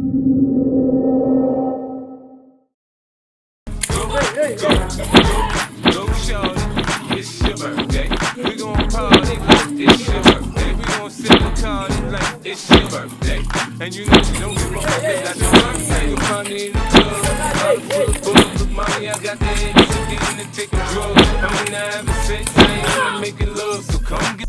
Go shorty, it's your birthday. We gon' party like it's your birthday. We gon' sip the card like it's your birthday. And you know we don't give a fuck if that's your birthday. Your money in the club, look, mommy, I got the eggs. I'm getting to taking drugs. I'm in the having sex, I ain't gonna making love. So come get.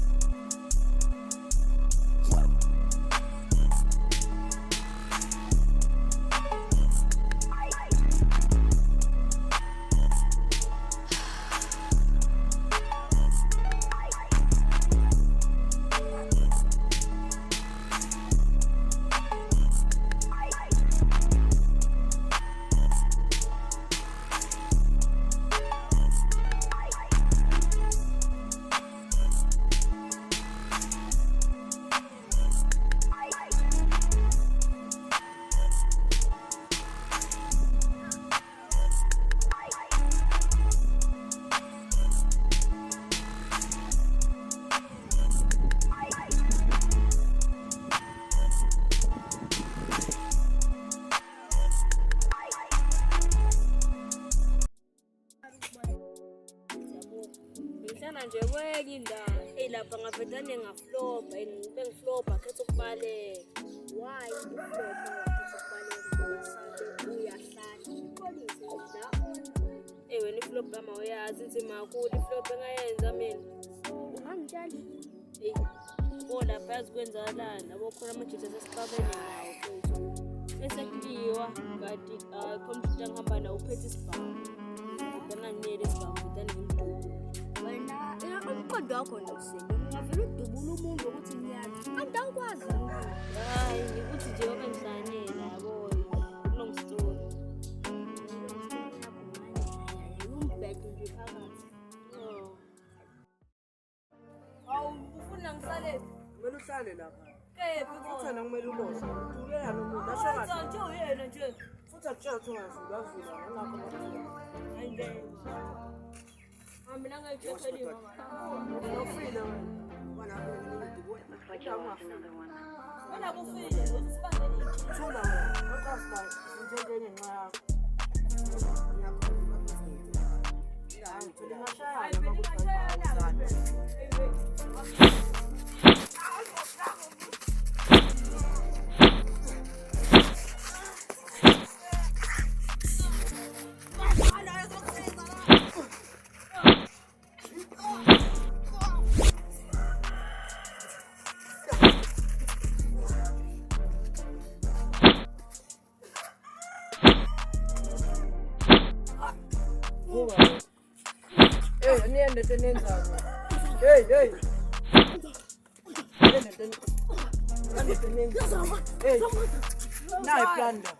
Nje kwenye indawo elapha ngavedane ngaflopa bengiflopa akhetha ukubaleka. Why uflopa wakhetha ukubaleka uyahlala ipolisi la wena iflop kama uyazi ithi makhulu iflop engayenza mina angitshali bona phakathi kwenzakalani yabo khona amajita sesibabene ngawo kwethu esekuliwa kanti computer ngihamba nawo uphethe isibhamu benganele isibhamu vidane wena umqondo wakho nosini ungavela udubula umuntu ukuthi ngiyazi kanti awukwazi hayi ngikuthi nje okangihlanela yabo long story umbhedo nje phakathi awu ufuna ngisale kumele uhlale lapha kephi futhi kumele ubose uyena nomuntu ashaka nje uyena nje futhi akutshela ukuthi ungavula ngakho and mina ngayitshekeli ufile wena wena kufile usibangele thula wena uqasita njengeni nxa yakho ya ngithola ngashaya niende tenenza hey hey nayi planda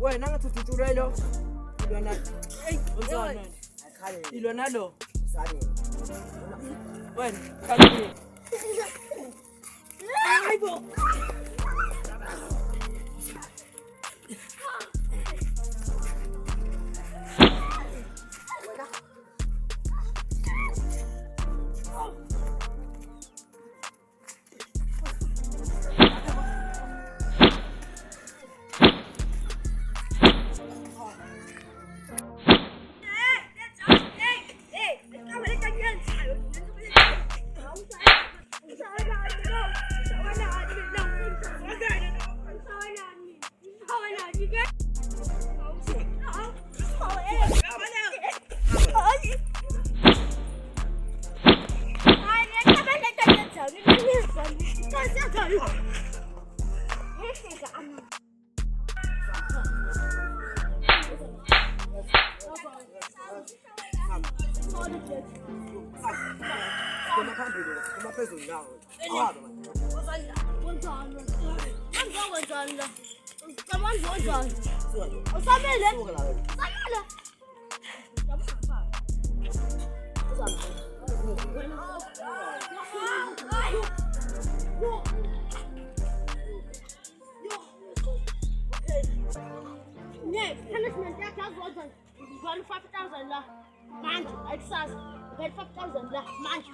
wena ngathuthuthulelo ilona hey unzana ilona lo wena kanti hayibo Kuma phezulu nawe. Manje.